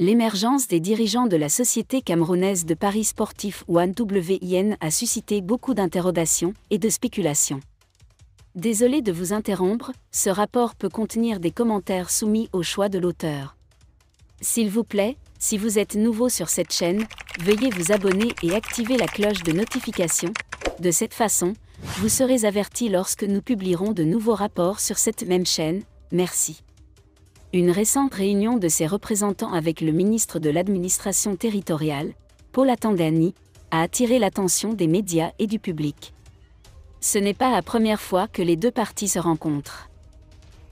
L'émergence des dirigeants de la société camerounaise de paris sportifs OneWIN a suscité beaucoup d'interrogations et de spéculations. Désolé de vous interrompre, ce rapport peut contenir des commentaires soumis au choix de l'auteur. S'il vous plaît, si vous êtes nouveau sur cette chaîne, veuillez vous abonner et activer la cloche de notification. De cette façon, vous serez averti lorsque nous publierons de nouveaux rapports sur cette même chaîne. Merci. Une récente réunion de ses représentants avec le ministre de l'Administration territoriale, Paul Atangani, a attiré l'attention des médias et du public. Ce n'est pas la première fois que les deux parties se rencontrent.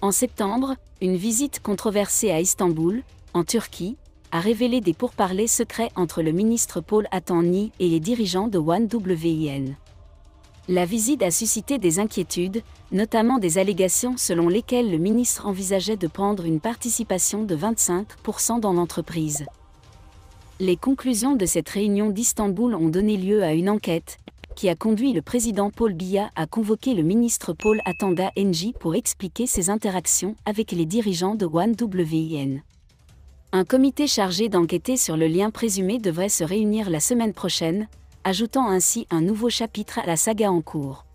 En septembre, une visite controversée à Istanbul, en Turquie, a révélé des pourparlers secrets entre le ministre Paul Atangani et les dirigeants de OneWIN. La visite a suscité des inquiétudes, notamment des allégations selon lesquelles le ministre envisageait de prendre une participation de 25% dans l'entreprise. Les conclusions de cette réunion d'Istanbul ont donné lieu à une enquête, qui a conduit le président Paul Biya à convoquer le ministre Paul Atangani pour expliquer ses interactions avec les dirigeants de OneWIN. Un comité chargé d'enquêter sur le lien présumé devrait se réunir la semaine prochaine, ajoutant ainsi un nouveau chapitre à la saga en cours.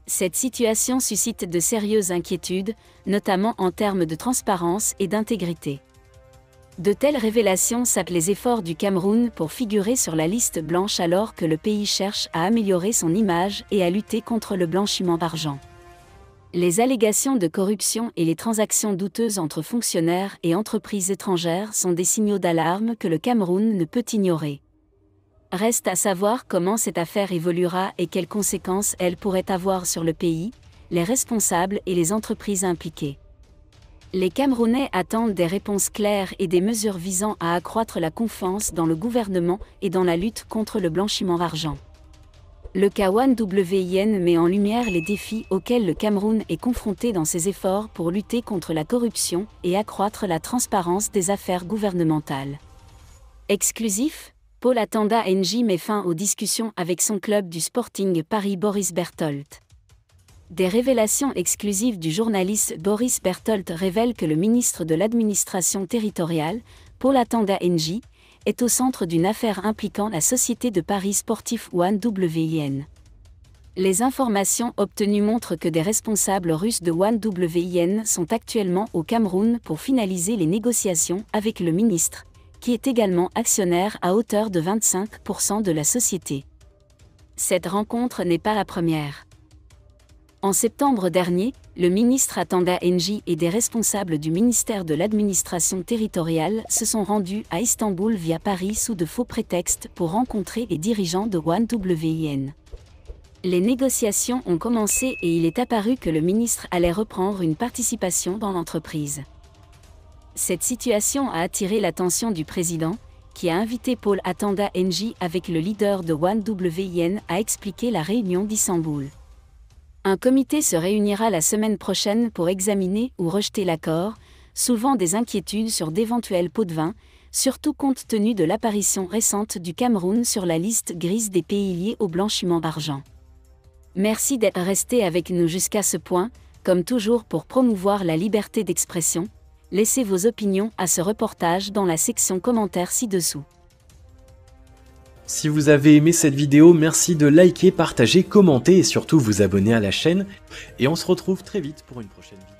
Cette situation suscite de sérieuses inquiétudes, notamment en termes de transparence et d'intégrité. De telles révélations sapent les efforts du Cameroun pour figurer sur la liste blanche alors que le pays cherche à améliorer son image et à lutter contre le blanchiment d'argent. Les allégations de corruption et les transactions douteuses entre fonctionnaires et entreprises étrangères sont des signaux d'alarme que le Cameroun ne peut ignorer. Reste à savoir comment cette affaire évoluera et quelles conséquences elle pourrait avoir sur le pays, les responsables et les entreprises impliquées. Les Camerounais attendent des réponses claires et des mesures visant à accroître la confiance dans le gouvernement et dans la lutte contre le blanchiment d'argent. Le cas OneWIN met en lumière les défis auxquels le Cameroun est confronté dans ses efforts pour lutter contre la corruption et accroître la transparence des affaires gouvernementales. Exclusif, Paul Atangani met fin aux discussions avec son club du Sporting Paris Boris Berthold. Des révélations exclusives du journaliste Boris Berthold révèlent que le ministre de l'Administration territoriale, Paul Atangani, est au centre d'une affaire impliquant la société de paris sportifs OneWIN. Les informations obtenues montrent que des responsables russes de OneWIN sont actuellement au Cameroun pour finaliser les négociations avec le ministre, qui est également actionnaire à hauteur de 25% de la société. Cette rencontre n'est pas la première. En septembre dernier, le ministre Atangani et des responsables du ministère de l'Administration territoriale se sont rendus à Istanbul via Paris sous de faux prétextes pour rencontrer les dirigeants de OneWIN. Les négociations ont commencé et il est apparu que le ministre allait reprendre une participation dans l'entreprise. Cette situation a attiré l'attention du président, qui a invité Paul Atangani avec le leader de OneWIN à expliquer la réunion d'Istanbul. Un comité se réunira la semaine prochaine pour examiner ou rejeter l'accord, soulevant des inquiétudes sur d'éventuels pots de vin, surtout compte tenu de l'apparition récente du Cameroun sur la liste grise des pays liés au blanchiment d'argent. Merci d'être resté avec nous jusqu'à ce point, comme toujours pour promouvoir la liberté d'expression. Laissez vos opinions à ce reportage dans la section commentaires ci-dessous. Si vous avez aimé cette vidéo, merci de liker, partager, commenter et surtout vous abonner à la chaîne. Et on se retrouve très vite pour une prochaine vidéo.